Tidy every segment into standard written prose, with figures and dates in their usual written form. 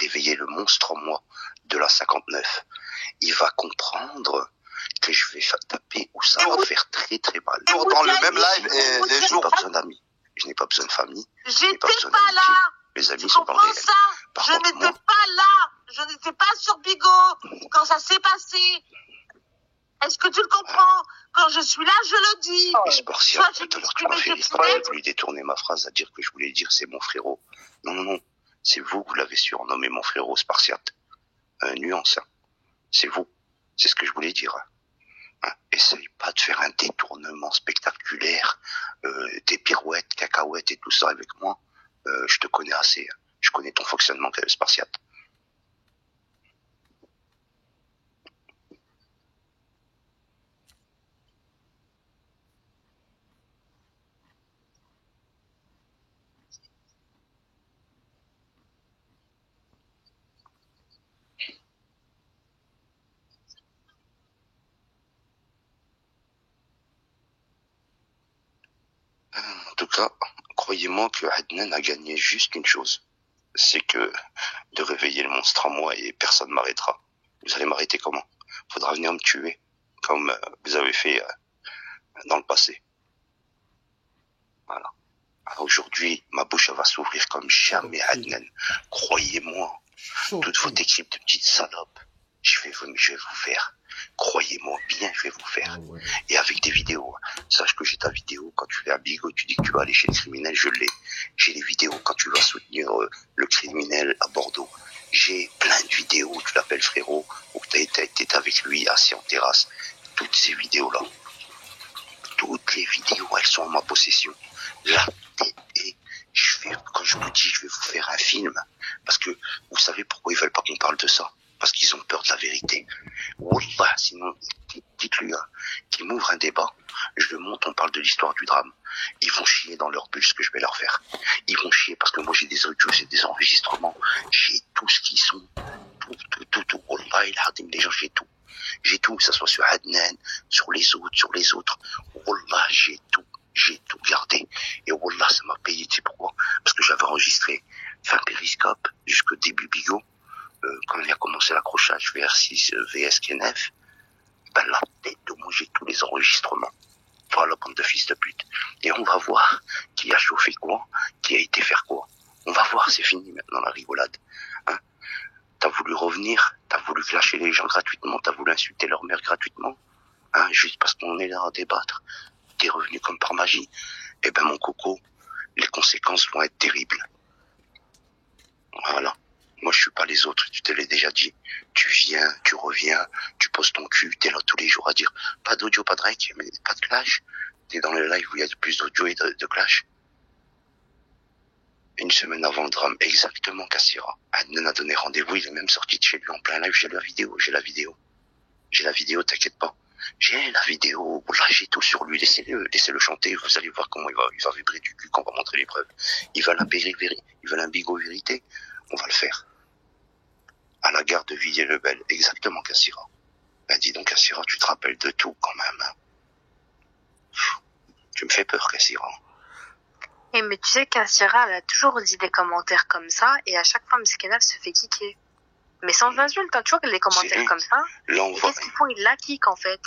réveiller le monstre en moi de la 59. Il va comprendre que je vais taper ou ça va faire très très mal. Dans le même live, les Je n'ai jours. pas besoin d'amis. Je n'ai pas besoin de famille. J'étais pas besoin pas d'amitié. là. Les amis Tu sont dans le comprends réel. ça? Par Je contre, n'étais moi, pas là. Je n'étais pas sur Bigot quand ça s'est passé. Est-ce que tu le comprends? Quand je suis là, je le dis. mais Spartiate, Soit je tout à l'heure, tu m'as fait voulu détourner ma phrase à dire que je voulais dire c'est mon frérot. Non, non, non. C'est vous que vous l'avez surnommé mon frérot Spartiate. Nuance, hein. C'est vous. C'est ce que je voulais dire. Hein. Essaye pas de faire un détournement spectaculaire, des pirouettes, cacahuètes et tout ça avec moi. Je te connais assez. Hein. Je connais ton fonctionnement, Spartiate. En tout cas, croyez-moi que Adnan a gagné juste une chose. C'est que de réveiller le monstre en moi et personne ne m'arrêtera. Vous allez m'arrêter comment? Faudra venir me tuer, comme vous avez fait dans le passé. Voilà. Alors aujourd'hui, ma bouche elle va s'ouvrir comme jamais, Adnan. Croyez-moi, toute votre équipe de petites salopes, je vais vous faire. Croyez-moi bien, je vais vous faire. Et avec des vidéos. Sache que j'ai ta vidéo quand tu fais un bigot, tu dis que tu vas aller chez le criminel, je l'ai. J'ai les vidéos quand tu vas soutenir le criminel à Bordeaux. J'ai plein de vidéos où tu l'appelles frérot, où tu étais avec lui assis en terrasse. Toutes ces vidéos-là. Toutes les vidéos, elles sont en ma possession. Là, et quand je vous dis, je vais vous faire un film. Parce que, vous savez pourquoi ils veulent pas qu'on parle de ça? Parce qu'ils ont peur de la vérité. Wallah, sinon, dites-lui, hein, qu'ils m'ouvrent un débat, je le monte, on parle de l'histoire du drame. Ils vont chier dans leur bulle ce que je vais leur faire. Ils vont chier parce que moi j'ai des audios, j'ai des enregistrements, j'ai tout ce qu'ils sont. Tout. Wallah, les gens, j'ai tout. J'ai tout, que ça soit sur Adnan, sur les autres. Wallah, j'ai tout gardé. Et Wallah, ça m'a payé, tu sais pourquoi? Parce que j'avais enregistré fin périscope jusqu'au début Bigot. Quand il a commencé l'accrochage VR6 VS KNF, ben la tête de moi, j'ai tous les enregistrements. Voilà, bande de fils de pute. Et on va voir qui a chauffé quoi, qui a été faire quoi. On va voir, c'est fini maintenant la rigolade. Hein? T'as voulu revenir, t'as voulu clasher les gens gratuitement, t'as voulu insulter leur mère gratuitement, hein, juste parce qu'on est là à débattre. T'es revenu comme par magie. Eh ben mon coco, les conséquences vont être terribles. Voilà. Moi, je suis pas les autres, tu te l'ai déjà dit. Tu viens, tu reviens, tu poses ton cul, t'es là tous les jours à dire pas d'audio, pas de rec, mais pas de clash. T'es dans le live où il y a plus d'audio et de clash. Une semaine avant le drame, exactement, Kassira. Adnan a donné rendez-vous, il est même sorti de chez lui en plein live, j'ai la vidéo, t'inquiète pas. J'ai la vidéo, là j'ai tout sur lui, laissez-le chanter, vous allez voir comment il va vibrer du cul quand on va montrer les preuves. Il veut un bigot vérité, on va le faire. À la gare de Villiers-le-Bel, exactement, Kassira. Ben dis donc, Kassira, tu te rappelles de tout quand même. Hein. Tu me fais peur, Kassira. Et mais tu sais qu'Assira, elle a toujours dit des commentaires comme ça, et à chaque fois, Mskena se fait kicker. Mais sans insulte, t'as toujours les commentaires comme ça. Là, on voit... Qu'est-ce qu'ils font? Ils la kick en fait.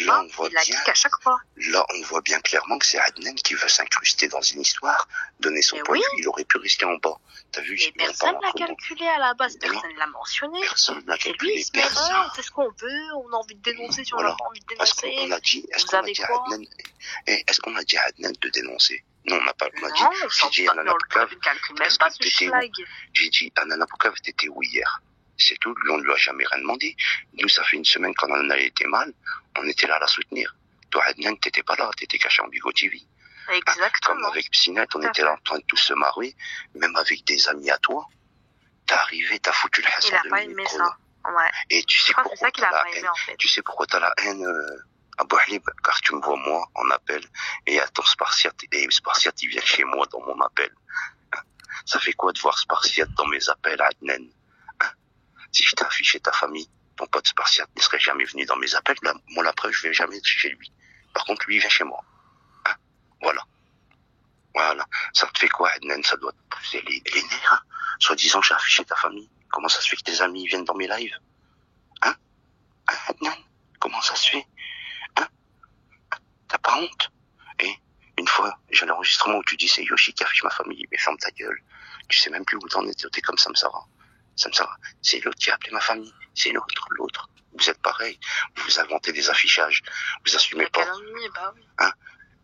Là, on voit ils la kick à chaque fois. Là, on voit bien clairement que c'est Adnan qui veut s'incruster dans une histoire, donner son point de vue. Il aurait pu rester en bas. T'as vu? Mais personne l'a calculé à la base, personne l'a mentionné. Personne l'a calculé. Et lui, il se met, c'est ce qu'on veut, on a envie de dénoncer si on n'a pas envie de dénoncer. Est-ce qu'on a dit à Adnan de dénoncer? Non, on n'a pas. On a dit, j'ai dit à Nana Poucave, j'ai dit à Nana Poucave, t'étais où hier? C'est tout, lui on lui a jamais rien demandé. Nous, ça fait une semaine quand Nana était mal, on était là à la soutenir. Toi, Adnan, t'étais pas là, t'étais caché en Bigot TV. Exactement. Comme avec Psynet, on était là en train de tous se marrer, même avec des amis à toi. T'es arrivé, t'as foutu le hasard. Il a pas aimé ça. Ouais. Et tu sais pourquoi c'est ça qu'il a pas aimé en fait. Tu sais pourquoi t'as la haine, Abou Halib, car tu me vois moi en appel, et à ton Spartiate, et Spartiate il vient chez moi dans mon appel. Ça fait quoi de voir Spartiate dans mes appels, Adnan? Si je t'ai affiché ta famille, ton pote Spartiate ne serait jamais venu dans mes appels. Là, moi, la preuve, je vais jamais chez lui. Par contre, lui, il vient chez moi. Hein? Voilà. Ça te fait quoi, Adnan? Ça doit te pousser les nerfs. Hein? Soi-disant, j'ai affiché ta famille. comment ça se fait que tes amis viennent dans mes lives? Hein? Hein, Adnan? Comment ça se fait? Hein? T'as pas honte? Et une fois, j'ai l'enregistrement où tu dis c'est Yoshi qui affiche ma famille. Mais ferme ta gueule. Tu sais même plus où t'en es, t'es comme Samsara. Samsara, c'est l'autre qui a appelé ma famille. C'est l'autre. Vous êtes pareil. Vous inventez des affichages. Vous assumez pas. Bah oui. Hein?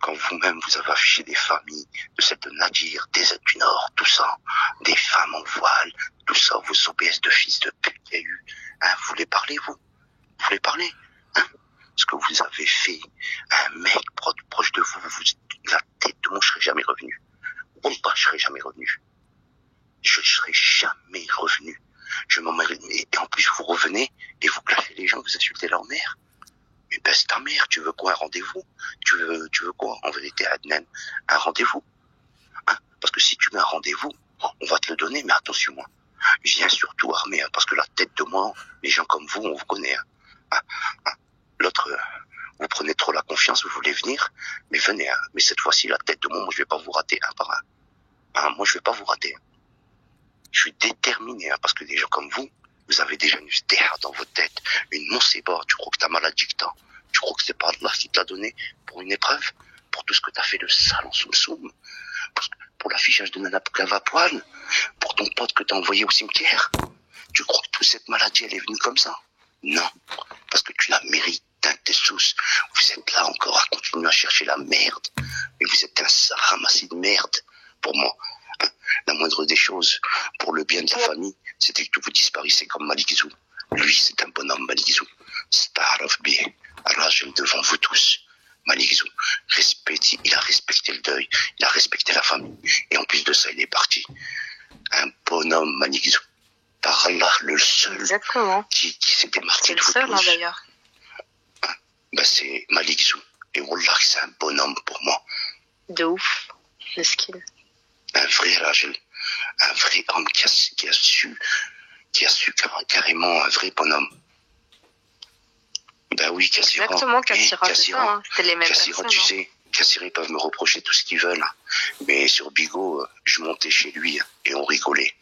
Quand vous-même, vous avez affiché des familles, de celle de Nadir, des aides du Nord, tout ça, des femmes en voile, tout ça, vos OBS de fils de pute qu'il y a eu. Hein? Vous voulez parler, vous? Vous voulez parler? Hein? Ce que vous avez fait, un mec proche de vous, la tête de moi, je serais jamais revenu. Wallah, je serais jamais revenu. Je serais jamais revenu. Et en plus, vous revenez et vous clashez les gens, vous insultez leur mère. Mais baisse ta mère, tu veux quoi, un rendez-vous? Tu veux quoi, en vérité, Adnan? Un rendez-vous? Hein? Parce que si tu mets un rendez-vous, on va te le donner, mais attention, hein. Viens surtout armé, hein, parce que la tête de moi, les gens comme vous, on vous connaît. Hein. L'autre, vous prenez trop la confiance, vous voulez venir, mais venez. Hein. Mais cette fois-ci, la tête de moi, je vais pas vous rater un par un. Hein, moi, je vais pas vous rater. Je suis déterminé, hein, parce que des gens comme vous avez déjà une stéha dans votre tête, une non-c'est-pas. Tu crois que ta maladie que t'as, tu crois que c'est pas Allah qui te l'a donné pour une épreuve, pour tout ce que t'as fait de sale en soum-soum, pour l'affichage de Nana Clave à poil, pour ton pote que t'as envoyé au cimetière. Tu crois que toute cette maladie, elle est venue comme ça? Non, parce que tu la mérites, hein, tes sous. Vous êtes là encore à continuer à chercher la merde, mais vous êtes un sale ramassis de merde, pour moi. Hein, la moindre des choses, pour le bien de ta famille, c'était que vous disparissez comme Malik Zou. Lui, c'est un bonhomme, Malik Zou. Staraf bien, Rajel devant vous tous. Malik Zou, il a respecté le deuil, il a respecté la famille. Et en plus de ça, il est parti. Un bonhomme, Malik Zou. Par Allah, le seul qui s'est démarqué de vous tous. C'est le seul, hein, d'ailleurs. Hein, ben c'est Malik Zou. Et Wallah, c'est un bonhomme pour moi. De ouf, le skill. Un vrai Rajel. Un vrai homme qui a su carrément, un vrai bonhomme. Ben oui, Kassira. Exactement, Kassira, c'est ça, hein. C'était les mêmes Kassira, personnes. tu sais, Kassira, ils peuvent me reprocher tout ce qu'ils veulent. Mais sur Bigo, je montais chez lui et on rigolait.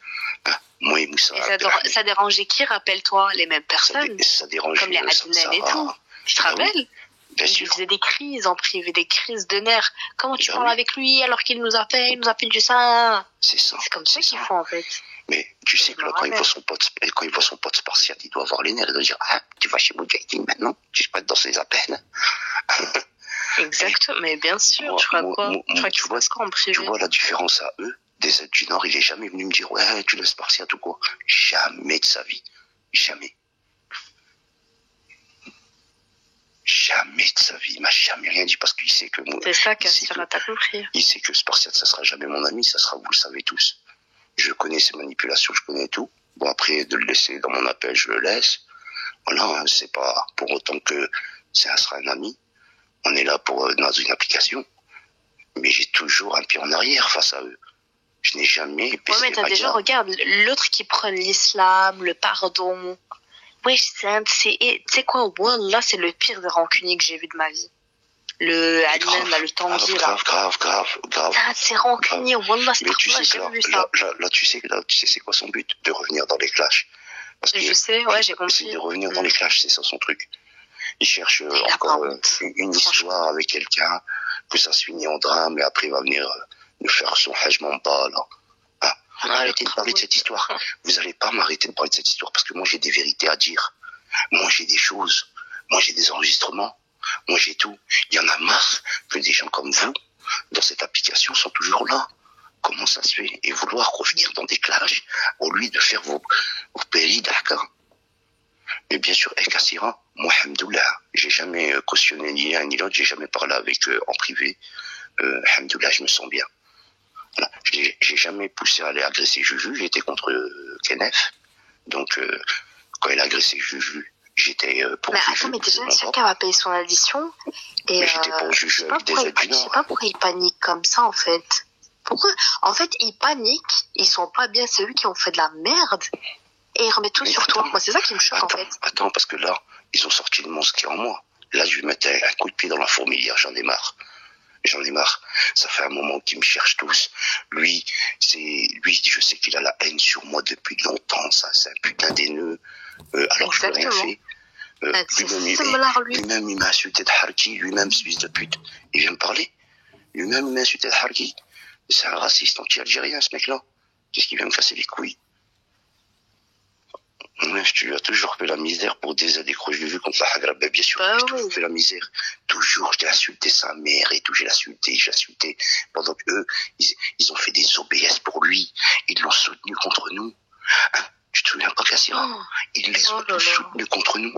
Hein, moi et Moussa. Et ça dérangeait qui, rappelle-toi, les mêmes personnes? Ça dérangeait comme les Adnan et tout. Tu te rappelles? Bien sûr. Il faisait des crises en privé, des crises de nerfs. Comment tu parles avec lui alors qu'il nous appelle du sein? C'est ça. C'est comme ça qu'ils font, en fait. Mais tu sais que là, quand il voit son pote spartiate, il doit avoir les nerfs, il doit dire, ah, tu vas chez Moudjahidine maintenant? Tu vas être dans ses appels. Exact, mais bien sûr, tu crois quoi? Tu crois qu'il faut quoi en privé? Tu vois la différence à eux, des aides du Nord, il est jamais venu me dire, ouais, tu laisses spartiate ou quoi? Jamais de sa vie. Jamais. Jamais de sa vie, il m'a jamais rien dit parce qu'il sait que moi. C'est ça, Kassira, t'as compris. Il sait que Spartiate, ça sera jamais mon ami, ça sera, vous le savez tous. Je connais ses manipulations, je connais tout. Bon, après, de le laisser dans mon appel, je le laisse. Voilà, hein, c'est pas pour autant que ça sera un ami. On est là pour, dans une application. Mais j'ai toujours un pied en arrière face à eux. Je n'ai jamais baissé mais t'as déjà, regarde, l'autre qui prend l'islam, le pardon. Oui, tu sais quoi, Wallah, c'est le pire des rancuniers que j'ai vu de ma vie. Le Adnan, là, le Tanguy, là. Grave. Ah, c'est rancunier, Wallah, c'est tu sais, j'ai vu ça. Là, tu sais, c'est quoi son but? De revenir dans les clashs. Parce que je sais, ouais, j'ai compris. C'est de revenir dans les clashs, c'est ça son truc. Il cherche encore une histoire avec quelqu'un, que ça se finit en drame, et après il va venir nous faire son hajman bas, là. Arrêtez de parler de cette histoire. Vous n'allez pas m'arrêter de parler de cette histoire parce que moi j'ai des vérités à dire. Moi j'ai des choses. Moi j'ai des enregistrements. Moi j'ai tout. Il y en a marre que des gens comme vous, dans cette application, sont toujours là. Comment ça se fait? Et vouloir revenir dans des clashs au lieu de faire vos péris d'Aka. Mais bien sûr, Kassira, moi, alhamdoulilah, j'ai jamais cautionné ni l'un ni l'autre, j'ai jamais parlé avec eux en privé. Alhamdoulilah, je me sens bien. Voilà. J'ai jamais poussé à aller agresser Juju, j'étais contre Kenef. Donc, quand il a agressé Juju, j'étais pour Juju. Mais attends, mais déjà, chacun va payer son addition. Et j'étais pour Juju avec des aides du Nord. Je sais pas pourquoi il panique comme ça, en fait. Pourquoi? En fait, ils paniquent, ils sont pas bien, c'est eux qui ont fait de la merde. Et ils remettent tout sur toi. Moi, c'est ça qui me choque, en fait. Attends, parce que là, ils ont sorti le monstre qui est en moi. Là, je vais mettre un coup de pied dans la fourmilière, j'en ai marre. J'en ai marre. Ça fait un moment qu'ils me cherchent tous. Lui, je sais qu'il a la haine sur moi depuis longtemps. Ça, c'est un putain d'haineux. Alors que je n'ai rien fait. Lui-même, il m'a insulté de Harki. Lui-même, fils de pute. Il vient me parler. Lui-même, il m'a insulté de Harki. C'est un raciste anti-algérien, ce mec-là. Qu'est-ce qu'il vient me casser les couilles? Ouais, tu lui as toujours fait la misère pour des années que j'ai vu contre la Hagra. Bien sûr, j'ai toujours fait la misère. Toujours, j'ai insulté sa mère et tout, j'ai insulté. Pendant qu'eux, ils ont fait des OBS pour lui. Ils l'ont soutenu contre nous. Hein? Tu te souviens pas, Kassira? Ils les ont tous soutenus contre nous.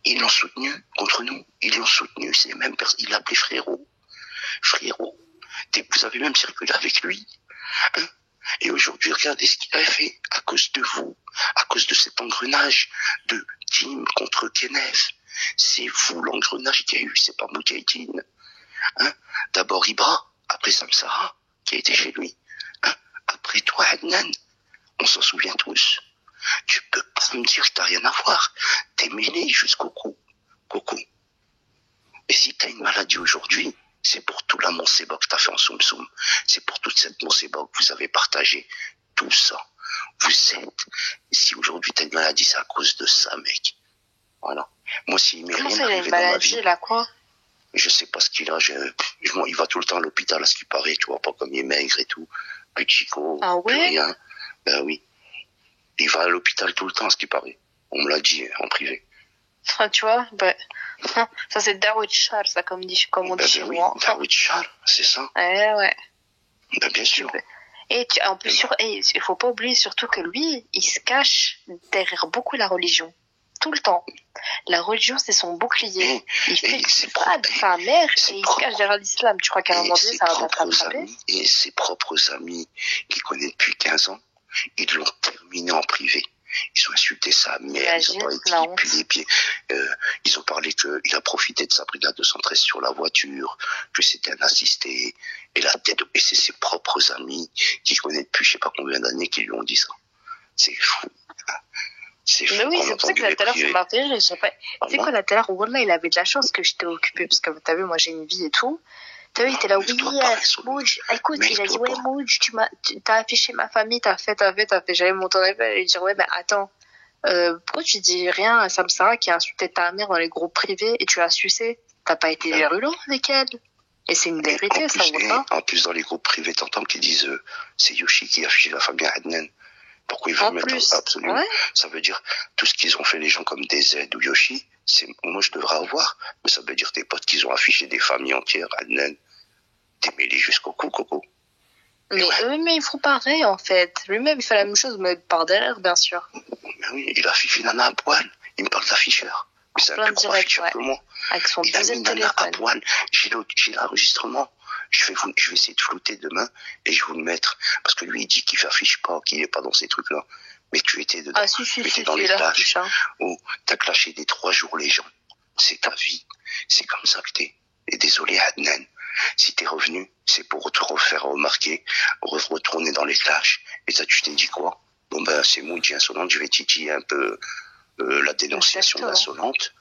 Ils l'ont soutenu contre nous. Ils l'ont soutenu, c'est les mêmes personnes. Il l'a appelé frérot. Frérot. Vous avez même circulé avec lui. Hein? Et aujourd'hui, regardez ce qu'il a fait à cause de vous, à cause de cet engrenage de Tim contre Kenneth. C'est vous l'engrenage qu'il y a eu, c'est pas Moukhaïdine. Hein? D'abord Ibra, après Samsara, qui a été chez lui. Hein? Après toi, Adnan, on s'en souvient tous. Tu peux pas me dire que t'as rien à voir. T'es mêlé jusqu'au cou. Coco. Et si t'as une maladie aujourd'hui, c'est pour tout la Monseba que t'as fait en Soum Soum. C'est pour toute cette Monseba que vous avez partagé. Tout ça. Vous êtes... Si aujourd'hui t'as une maladie, c'est à cause de ça, mec. Voilà. Moi, s'il m'est rien arrivé dans ma vie... là, quoi? Je sais pas ce qu'il a. Il va tout le temps à l'hôpital, à ce qui paraît, tu vois, pas comme il est maigre et tout. Plus de chico, plus rien. Ben oui. Il va à l'hôpital tout le temps, à ce qui paraît. On me l'a dit en privé. Enfin, tu vois, ça c'est Dawood Char, ça, comme on dit chez moi. Dawood Char, c'est ça. Ouais. Ben bien sûr. Et en plus, il faut pas oublier surtout que lui, il se cache derrière beaucoup la religion. Tout le temps. La religion, c'est son bouclier. Il fait du fad, sa mère, et il se cache derrière l'islam. Tu crois qu'à un moment donné, ça va pas attraper? Et ses propres amis, qu'il connaît depuis 15 ans, ils l'ont terminé en privé. Ils ont insulté sa mère, ils ont parlé les pieds. Ils ont parlé qu'il a profité de sa brigade 213 sur la voiture, que c'était un assisté, et la tête de c'est ses propres amis qui connaissent depuis je sais pas combien d'années qui lui ont dit ça. C'est fou. C'est fou. Mais oui, c'est pour ça que la telle ça m'a fait rire. Tu sais quoi, la telle Wallah, il avait de la chance que j'étais occupée, parce que t'as vu, moi j'ai une vie et tout. T'as vu, il était là, oui, Mouj, écoute, il a dit, ouais, Mouj, t'as affiché ma famille, t'as fait, j'avais mon temps d'appel, et dire, ouais, mais attends, pourquoi tu dis rien à Samsara qui a insulté ta mère dans les groupes privés et tu l'as sucé? T'as pas été virulent avec elle? Et c'est une vérité, ça, ou pas? En plus, dans les groupes privés, t'entends qu'ils disent, c'est Yoshi qui a affiché la famille Adnan. Pourquoi ils veulent mettre ça? Absolument. Ouais. Ça veut dire, tout ce qu'ils ont fait les gens comme DZ ou Yoshi, moi je devrais avoir, mais ça veut dire tes potes qu'ils ont affiché des familles entières, Adnan, t'es mêlé jusqu'au cou, Coco. Mais eux-mêmes, ils font pareil, en fait. Lui-même, il fait la même chose, mais par derrière, bien sûr. Mais oui, il a affiché Nana à poil. Il me parle d'afficheur. Mais c'est un plus gros afficheur que moi. Avec son il a mis Nana à poil. J'ai l'enregistrement. Je vais essayer de flouter demain et je vais vous le mettre. Parce que lui, il dit qu'il affiche pas, qu'il est pas dans ces trucs-là. Mais tu étais dedans. Tu étais dans les clashs. Où t'as clashé des 3 jours les gens. C'est ta vie. C'est comme ça que t'es. Et désolé, Adnan. Si t'es revenu, c'est pour te refaire remarquer, retourner dans les clashs. Et ça, tu t'es dit quoi? Bon ben, c'est Moudi insolente, je vais titiller un peu la dénonciation d'insolente.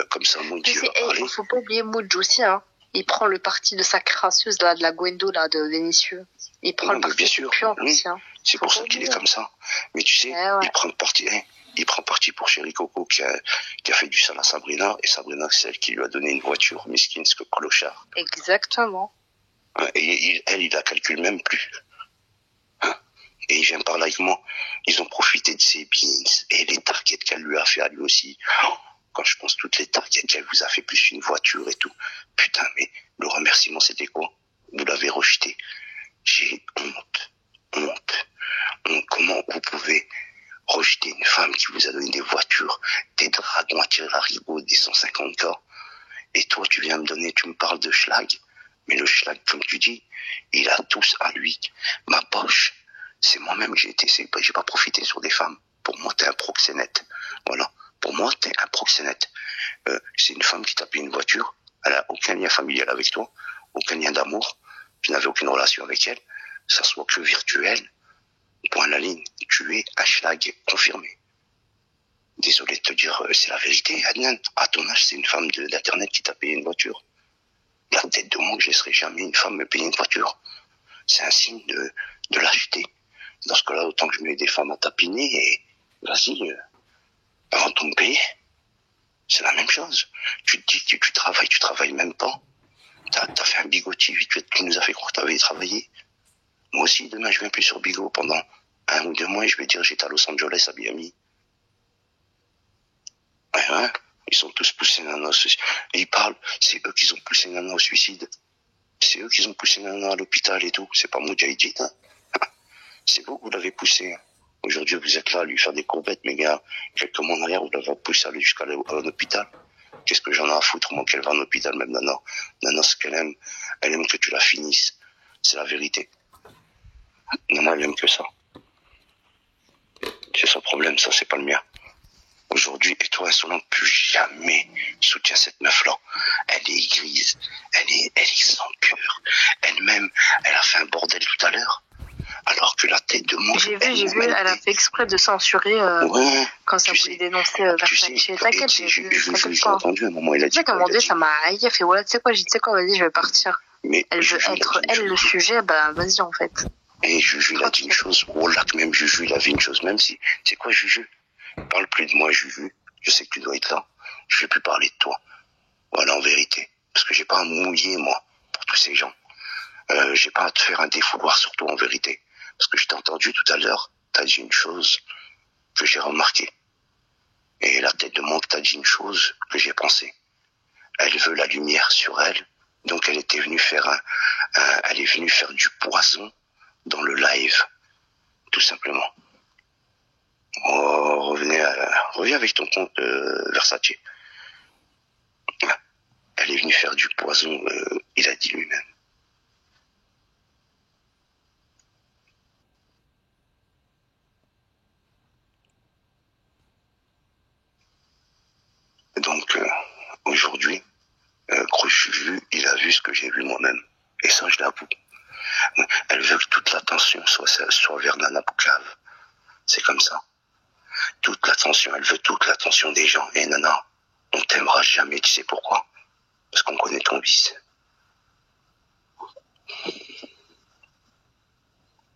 Comme ça, Moudi va parler. Il faut pas oublier Moudi aussi, hein. Il prend le parti de sa crasseuse, là, de la Gwendo, là, de Vénitieux. Il prend le parti bien sûr, aussi, hein. C'est pour ça qu'il est comme ça. Mais tu sais, il prend parti pour Chéri Coco qui a fait du sale à Sabrina, et Sabrina, c'est elle qui lui a donné une voiture, miskin, ce que clochard. Exactement. Et il la calcule même plus. Hein? Et il vient parler avec moi. Ils ont profité de ses beans et les targets qu'elle lui a fait à lui aussi. Quand je pense toutes les targets qu'elle vous a fait, plus une voiture et tout. Putain, mais le remerciement, c'était quoi? Vous l'avez rejeté. J'ai honte. Comment vous pouvez rejeter une femme qui vous a donné des voitures, des dragons à tirer la rigaud, des 150K, et toi tu viens tu me parles de schlag, mais le schlag, comme tu dis, il a tous à lui. Ma poche, c'est moi-même, j'ai pas profité sur des femmes. Pour moi, t'es un proxénète. Voilà. Pour moi, t'es un proxénète. C'est une femme qui t'a payé une voiture, elle a aucun lien familial avec toi, aucun lien d'amour, tu n'avais aucune relation avec elle, ça soit que virtuel. Point la ligne, tu es un schlag confirmé. Désolé de te dire, c'est la vérité, Adnan. À ton âge, c'est une femme d'internet qui t'a payé une voiture. La tête de moi, je laisserai jamais une femme me payer une voiture. C'est un signe de lâcheté. Dans ce cas-là, autant que je mets des femmes à tapiner et vas-y, avant de me payer. C'est la même chose. Tu te dis que tu travailles même pas. T'as fait un bigotti vite, tu nous as fait croire que t'avais travaillé. Moi aussi, demain, je viens plus sur Bigot pendant 1 ou 2 mois et je vais dire j'étais à Los Angeles, à Miami. Ouais, ils sont tous poussés Nana au suicide. Et ils parlent, c'est eux qui ont poussé Nana au suicide. C'est eux qui ont poussé Nana à l'hôpital et tout. C'est pas Moudjahidine, hein. C'est vous que vous l'avez poussé. Aujourd'hui, vous êtes là à lui faire des courbettes, mes gars. Quelques mois en arrière, vous l'avez poussé à aller jusqu'à l'hôpital. Qu'est-ce que j'en ai à foutre, moi, qu'elle va en hôpital, même Nana. Nana, ce qu'elle aime, elle aime que tu la finisses. C'est la vérité. Nana, elle aime que ça. C'est son problème, ça, c'est pas le mien. Aujourd'hui, et toi, insolente, plus jamais soutiens cette meuf-là. Elle est grise. Elle est sans cœur. Elle-même, elle a fait un bordel tout à l'heure. Alors que la tête de moi... J'ai vu, elle a fait exprès de censurer quand ça voulait dénoncer Versace. T'inquiète, j'ai entendu à un moment, il a dit... Tu sais qu'à un moment donné, ça m'a haï, elle fait, voilà, tu sais quoi, vas-y, je vais partir. Mais elle veut être, elle, le sujet, bah, vas-y, en fait. Et Juju, il a dit une chose, oh là, que même Juju, il a vu une chose, même si... C'est quoi, Juju? Parle plus de moi, Juju. Je sais que tu dois être là. Je vais plus parler de toi. Voilà, en vérité. Parce que j'ai pas à me mouiller, moi, pour tous ces gens. J'ai pas à te faire un défouloir sur toi, en vérité. Parce que je t'ai entendu tout à l'heure, t'as dit une chose que j'ai remarquée. Et la tête de moi que t'as dit une chose que j'ai pensée. Elle veut la lumière sur elle, donc elle était venue faire elle est venue faire du poison dans le live, tout simplement. Oh, reviens avec ton compte Versace. Elle est venue faire du poison, il a dit lui-même. Donc, aujourd'hui, Juju, il a vu ce que j'ai vu moi-même. Et ça, je l'avoue. Elle veut que toute l'attention soit vers Nana Bouclave. C'est comme ça. Toute l'attention, elle veut toute l'attention des gens. Et Nana, on t'aimera jamais, tu sais pourquoi? Parce qu'on connaît ton vice.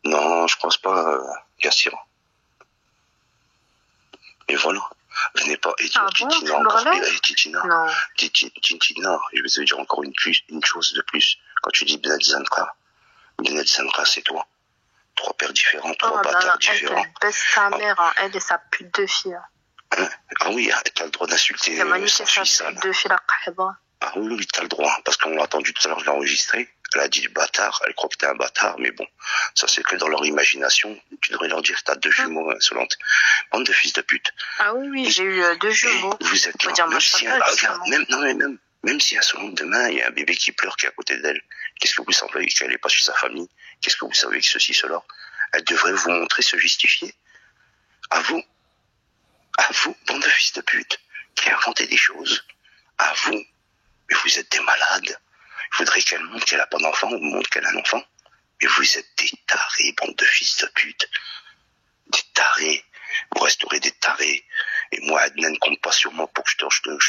Non, je pense pas, Yassir. Mais voilà. Venez pas et dire Titina encore. Titina. Titina, je vais te dire encore une chose de plus. Quand tu dis Benet Zanka, c'est toi. 3 pères différents, 3 bâtards différents. Elle baisse sa mère, hein, elle et sa pute de fille. Hein? Ah oui, t'as le droit d'insulter sa fille sale. De fille, la kaheba. Ah oui, t'as le droit. Parce qu'on l'a entendu tout à l'heure, je l'ai enregistré. Elle a dit bâtard, elle croit que t'es un bâtard, mais bon, ça c'est que dans leur imagination. Tu devrais leur dire que t'as 2 jumeaux insolentes. Bande de fils de pute. Ah oui, j'ai eu 2 jumeaux. Vous êtes là, même si insolente demain, il y a un bébé qui pleure qui est à côté d'elle. Qu'est-ce que vous savez qu'elle n'est pas chez sa famille? Qu'est-ce que vous savez que ceci, cela? Elle devrait vous montrer, se justifier. À vous, bande de fils de pute, qui a inventé des choses. À vous. Mais vous êtes des malades. Il faudrait qu'elle montre qu'elle n'a pas d'enfant ou montre qu'elle a un enfant. Mais vous êtes des tarés, bande de fils de pute. Des tarés. Vous resterez des tarés. Et moi, Adnan, compte pas sur moi pour que je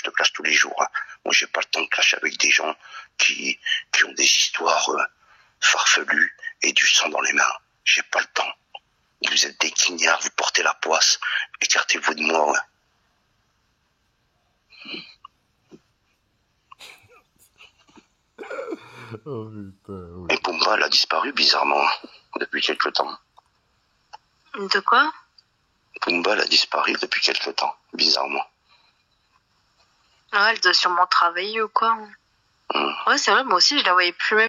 te clash tous les jours. Hein. Moi, j'ai pas le temps de clasher avec des gens qui ont des histoires farfelues et du sang dans les mains. J'ai pas le temps. Vous êtes des guignards, vous portez la poisse. Écartez-vous de moi. Ouais. Oh putain, oui. Et Pumba, elle a disparu bizarrement depuis quelque temps. De quoi? Pumba, elle a disparu depuis quelque temps, bizarrement. Ah, elle doit sûrement travailler ou quoi. Ouais, c'est vrai, moi aussi, je la voyais plus même.